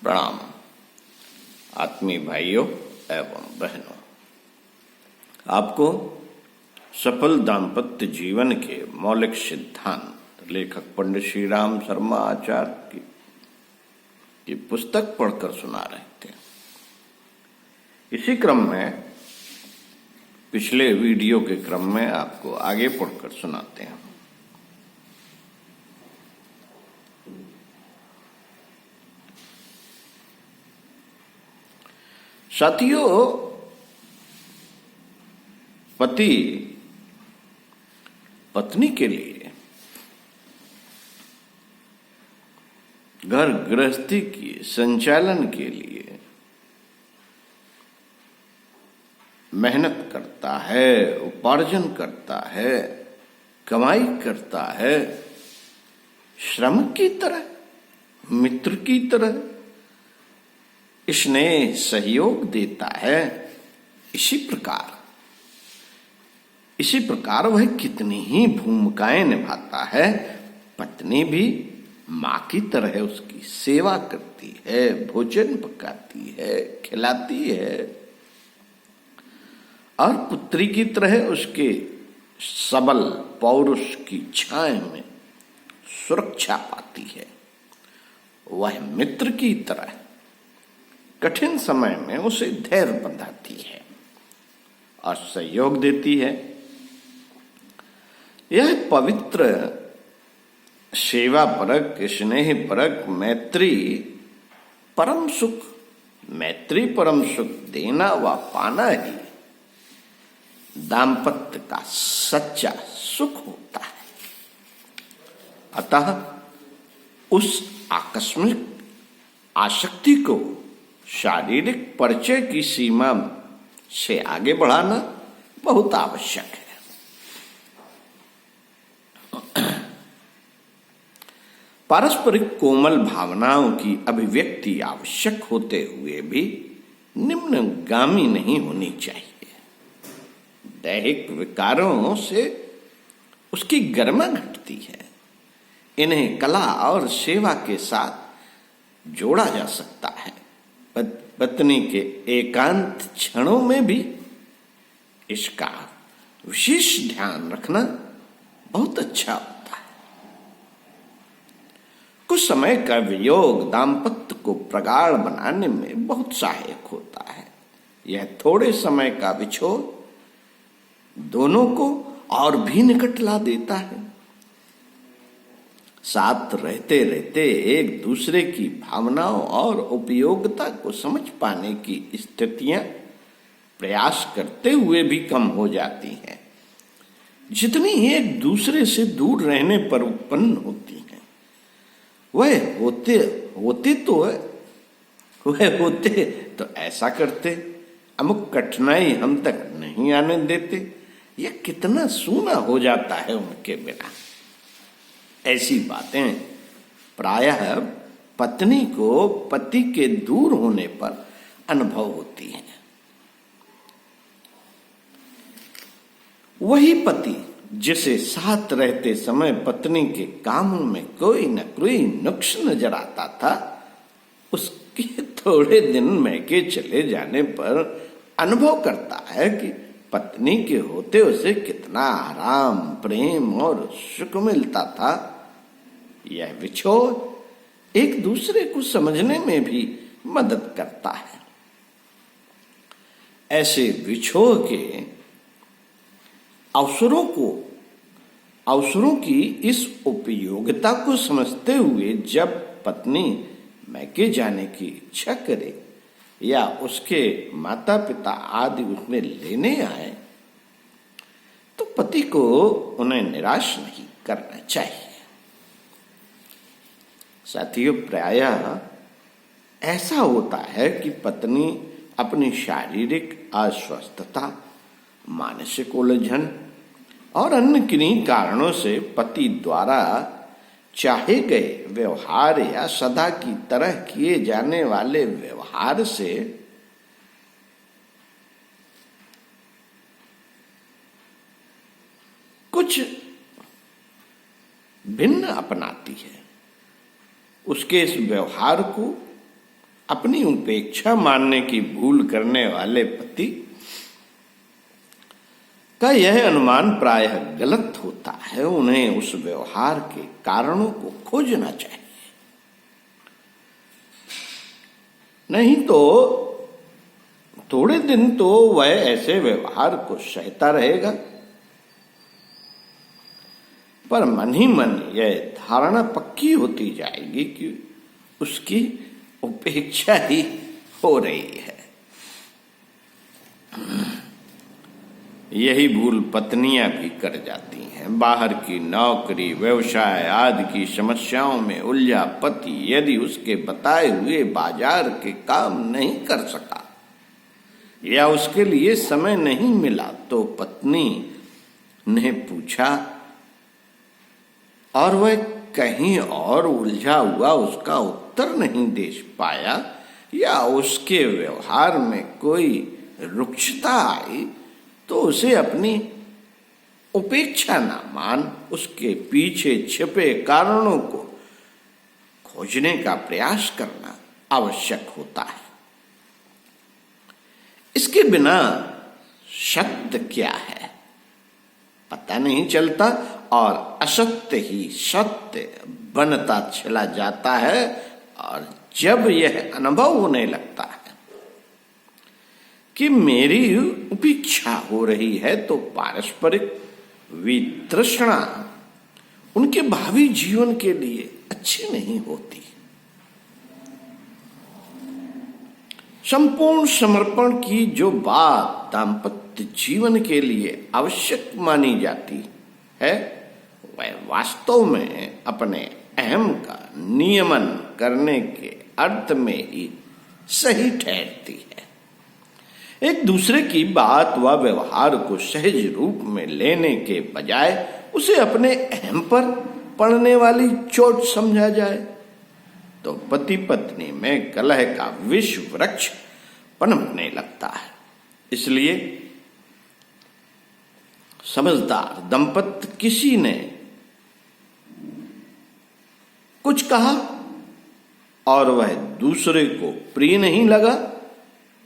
प्रणाम आत्मीय भाइयों एवं बहनों। आपको सफल दाम्पत्य जीवन के मौलिक सिद्धांत लेखक पंडित श्री राम शर्मा आचार्य की पुस्तक पढ़कर सुना रहे थे। इसी क्रम में पिछले वीडियो के क्रम में आपको आगे पढ़कर सुनाते हैं। साथियों, पति पत्नी के लिए घर गृहस्थी के संचालन के लिए मेहनत करता है, उपार्जन करता है, कमाई करता है, श्रम की तरह, मित्र की तरह स्नेह सहयोग देता है। इसी प्रकार वह कितनी ही भूमिकाएं निभाता है। पत्नी भी माँ की तरह उसकी सेवा करती है, भोजन पकाती है, खिलाती है और पुत्री की तरह उसके सबल पौरुष की छाया में सुरक्षा पाती है। वह मित्र की तरह कठिन समय में उसे धैर्य बंधाती है और सहयोग देती है। यह पवित्र सेवा परक, स्नेह परक मैत्री परम सुख देना व पाना ही दाम्पत्य का सच्चा सुख होता है। अतः उस आकस्मिक आसक्ति को शारीरिक परिचय की सीमा से आगे बढ़ाना बहुत आवश्यक है। पारस्परिक कोमल भावनाओं की अभिव्यक्ति आवश्यक होते हुए भी निम्नगामी नहीं होनी चाहिए। दैहिक विकारों से उसकी गरिमा घटती है। इन्हें कला और सेवा के साथ जोड़ा जा सकता है। पत्नी के एकांत क्षणों में भी इसका विशेष ध्यान रखना बहुत अच्छा होता है। कुछ समय का वियोग दाम्पत्य को प्रगाढ़ बनाने में बहुत सहायक होता है। यह थोड़े समय का विछोह दोनों को और भी निकट ला देता है। साथ रहते रहते एक दूसरे की भावनाओं और उपयोगिता को समझ पाने की स्थितियां प्रयास करते हुए भी कम हो जाती हैं, जितनी एक दूसरे से दूर रहने पर उत्पन्न होती हैं। वह होते तो ऐसा करते, अमुक कठिनाई हम तक नहीं आने देते। यह कितना सूना हो जाता है उनके बिना। ऐसी बातें प्रायः पत्नी को पति के दूर होने पर अनुभव होती हैं। वही पति जिसे साथ रहते समय पत्नी के कामों में कोई न कोई नुक्स नजर आता था, उसके थोड़े दिन मैके चले जाने पर अनुभव करता है कि पत्नी के होते उसे कितना आराम, प्रेम और सुख मिलता था। यह विछोह एक दूसरे को समझने में भी मदद करता है। ऐसे विछोह के अवसरों की इस उपयोगिता को समझते हुए जब पत्नी मैके जाने की इच्छा करे या उसके माता पिता आदि उसमें लेने आए, तो पति को उन्हें निराश नहीं करना चाहिए। साथियों, प्रायः ऐसा होता है कि पत्नी अपनी शारीरिक अस्वस्थता, मानसिक उलझन और अन्य किन्हीं कारणों से पति द्वारा चाहे गए व्यवहार या सदा की तरह किए जाने वाले व्यवहार से कुछ भिन्न अपनाती है। उसके इस व्यवहार को अपनी उपेक्षा मानने की भूल करने वाले पति का यह अनुमान प्रायः गलत होता है। उन्हें उस व्यवहार के कारणों को खोजना चाहिए, नहीं तो थोड़े दिन तो वह ऐसे व्यवहार को सहता रहेगा, पर मन ही मन यह धारणा पक्की होती जाएगी कि उसकी उपेक्षा ही हो रही है। यही भूल पत्नियां भी कर जाती हैं। बाहर की नौकरी, व्यवसाय आदि की समस्याओं में उलझा पति यदि उसके बताए हुए बाजार के काम नहीं कर सका या उसके लिए समय नहीं मिला तो पत्नी ने पूछा और वह कहीं और उलझा हुआ उसका उत्तर नहीं दे पाया या उसके व्यवहार में कोई रुक्षता आई तो उसे अपनी उपेक्षा न मान उसके पीछे छिपे कारणों को खोजने का प्रयास करना आवश्यक होता है। इसके बिना सत्य क्या है पता नहीं चलता और असत्य ही सत्य बनता चला जाता है। और जब यह अनुभव होने लगता है कि मेरी उपेक्षा हो रही है तो पारस्परिक वितृष्णा उनके भावी जीवन के लिए अच्छी नहीं होती। संपूर्ण समर्पण की जो बात दाम्पत्य जीवन के लिए आवश्यक मानी जाती है वह वास्तव में अपने अहम का नियमन करने के अर्थ में ही सही ठहरती है। एक दूसरे की बात व व्यवहार को सहज रूप में लेने के बजाय उसे अपने अहम पर पड़ने वाली चोट समझा जाए तो पति पत्नी में कलह का विष वृक्ष पनपने लगता है। इसलिए समझदार दंपत्ति किसी ने कुछ कहा और वह दूसरे को प्रिय नहीं लगा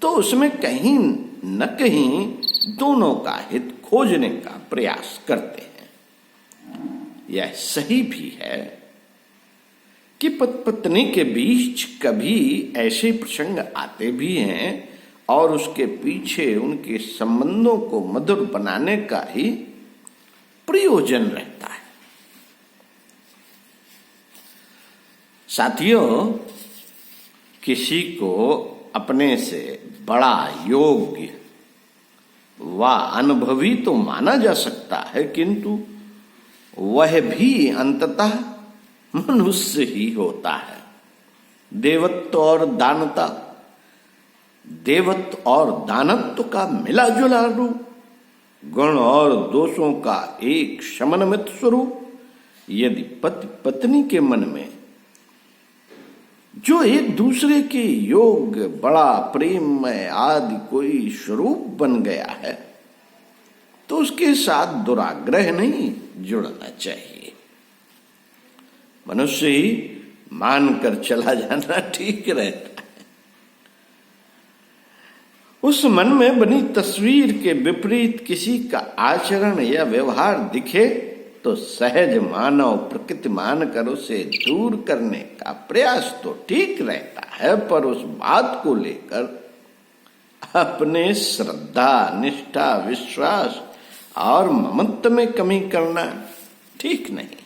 तो उसमें कहीं न कहीं दोनों का हित खोजने का प्रयास करते हैं। यह सही भी है कि पत्नी के बीच कभी ऐसे प्रसंग आते भी हैं और उसके पीछे उनके संबंधों को मधुर बनाने का ही प्रयोजन रहता है। साथियों, किसी को अपने से बड़ा योग्य व अनुभवी तो माना जा सकता है किंतु वह भी अंततः मनुष्य ही होता है। देवत्व और दानत्व का मिला जुला रूप, गुण और दोषों का एक समन्वित स्वरूप यदि पति पत्नी के मन में जो एक दूसरे के योग बड़ा प्रेममय आदि कोई स्वरूप बन गया है तो उसके साथ दुराग्रह नहीं जुड़ना चाहिए। मनुष्य ही मानकर चला जाना ठीक रहता है। उस मन में बनी तस्वीर के विपरीत किसी का आचरण या व्यवहार दिखे तो सहज मानव प्रकृति मानकर उसे दूर करने का प्रयास तो ठीक रहता है, पर उस बात को लेकर अपने श्रद्धा, निष्ठा, विश्वास और ममत्व में कमी करना ठीक नहीं।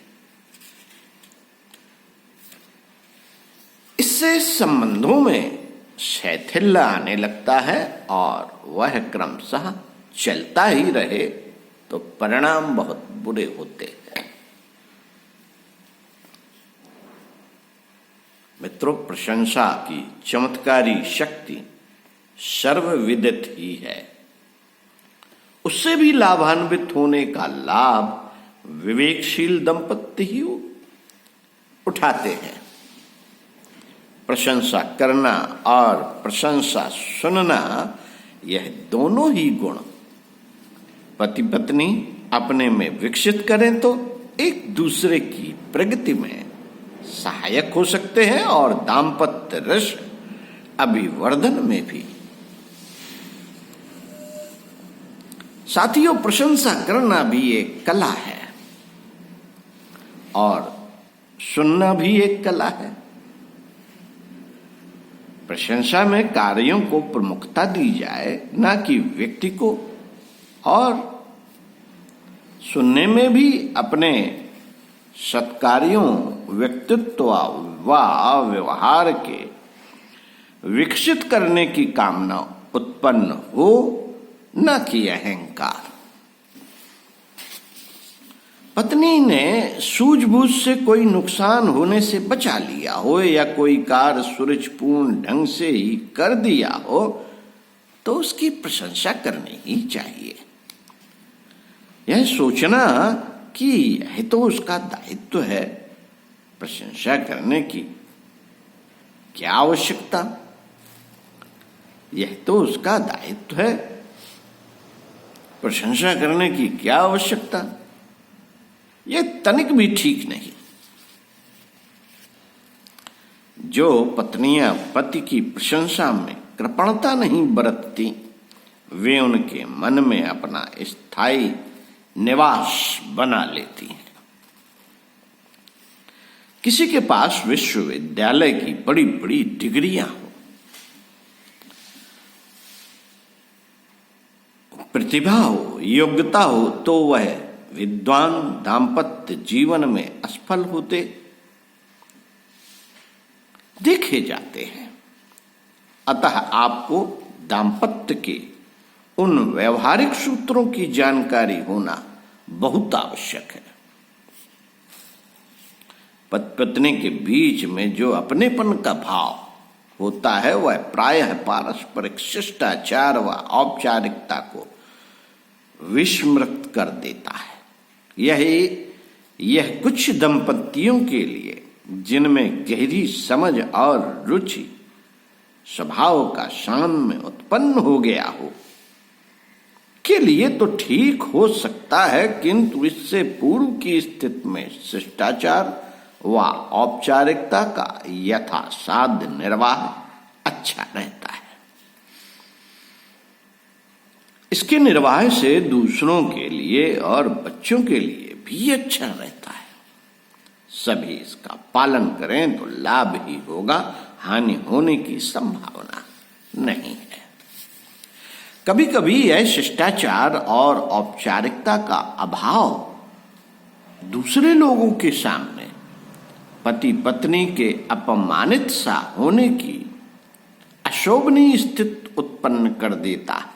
इससे संबंधों में शैथिल्य आने लगता है और वह क्रमशः चलता ही रहे तो परिणाम बहुत बुरे होते हैं। मित्रों, प्रशंसा की चमत्कारी शक्ति सर्वविदित ही है। उससे भी लाभान्वित होने का लाभ विवेकशील दंपत्ति ही उठाते हैं। प्रशंसा करना और प्रशंसा सुनना यह दोनों ही गुण पति पत्नी अपने में विकसित करें तो एक दूसरे की प्रगति में सहायक हो सकते हैं और दाम्पत्य रस अभिवर्धन में भी। साथियों, प्रशंसा करना भी एक कला है और सुनना भी एक कला है। प्रशंसा में कार्यों को प्रमुखता दी जाए, ना कि व्यक्ति को, और सुनने में भी अपने सत्कार्यों, व्यक्तित्व व व्यवहार के विकसित करने की कामना उत्पन्न हो, न कि अहंकार। पत्नी ने सूझबूझ से कोई नुकसान होने से बचा लिया हो या कोई कार्य सुरुचिपूर्ण ढंग से ही कर दिया हो तो उसकी प्रशंसा करनी ही चाहिए। यह सोचना कि यह तो उसका दायित्व है, प्रशंसा करने की क्या आवश्यकता, यह तो उसका दायित्व है, प्रशंसा करने की क्या आवश्यकता, यह तनिक भी ठीक नहीं। जो पत्नियां पति की प्रशंसा में कृपणता नहीं बरतती, वे उनके मन में अपना स्थायी निवास बना लेती हैं। किसी के पास विश्वविद्यालय की बड़ी बड़ी डिग्रियां हो, प्रतिभा हो, योग्यता हो, तो वह विद्वान दाम्पत्य जीवन में असफल होते देखे जाते हैं। अतः आपको दाम्पत्य के उन व्यवहारिक सूत्रों की जानकारी होना बहुत आवश्यक है। पति पत्नी के बीच में जो अपनेपन का भाव होता है वह प्रायः पारस्परिक शिष्टाचार व औपचारिकता को विस्मृत कर देता है। यह कुछ दंपतियों के लिए, जिनमें गहरी समझ और रुचि स्वभाव का साम्य उत्पन्न हो गया हो, के लिए तो ठीक हो सकता है, किंतु इससे पूर्व की स्थिति में शिष्टाचार व औपचारिकता का यथासाध्य निर्वाह अच्छा रहता है। इसके निर्वाह से दूसरों के लिए और बच्चों के लिए भी अच्छा रहता है। सभी इसका पालन करें तो लाभ ही होगा, हानि होने की संभावना नहीं है। कभी कभी यह शिष्टाचार और औपचारिकता का अभाव दूसरे लोगों के सामने पति पत्नी के अपमानित सा होने की अशोभनीय स्थिति उत्पन्न कर देता है।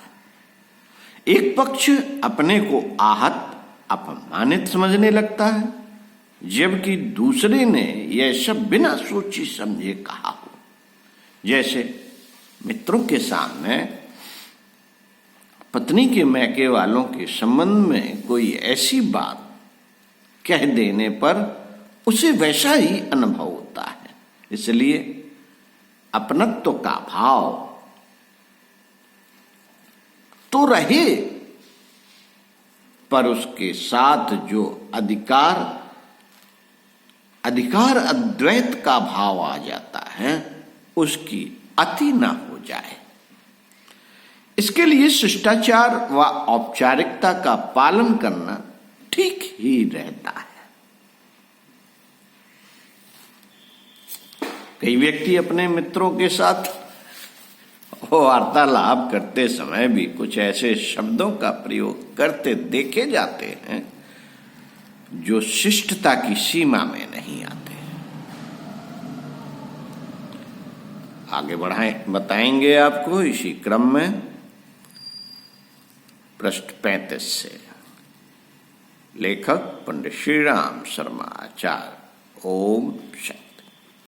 एक पक्ष अपने को आहत, अपमानित समझने लगता है, जबकि दूसरे ने यह सब बिना सोची समझे कहा हो। जैसे मित्रों के सामने पत्नी के मैके वालों के संबंध में कोई ऐसी बात कह देने पर उसे वैसा ही अनुभव होता है। इसलिए अपनत्व का भाव तो रहे, पर उसके साथ जो अधिकार अद्वैत का भाव आ जाता है, उसकी अति न हो जाए। इसके लिए शिष्टाचार व औपचारिकता का पालन करना ठीक ही रहता है। कई व्यक्ति अपने मित्रों के साथ वार्तालाप करते समय भी कुछ ऐसे शब्दों का प्रयोग करते देखे जाते हैं जो शिष्टता की सीमा में नहीं आते। आगे बताएंगे आपको इसी क्रम में पृष्ठ 35 से। लेखक पंडित श्रीराम शर्मा आचार्य। ओम शांति।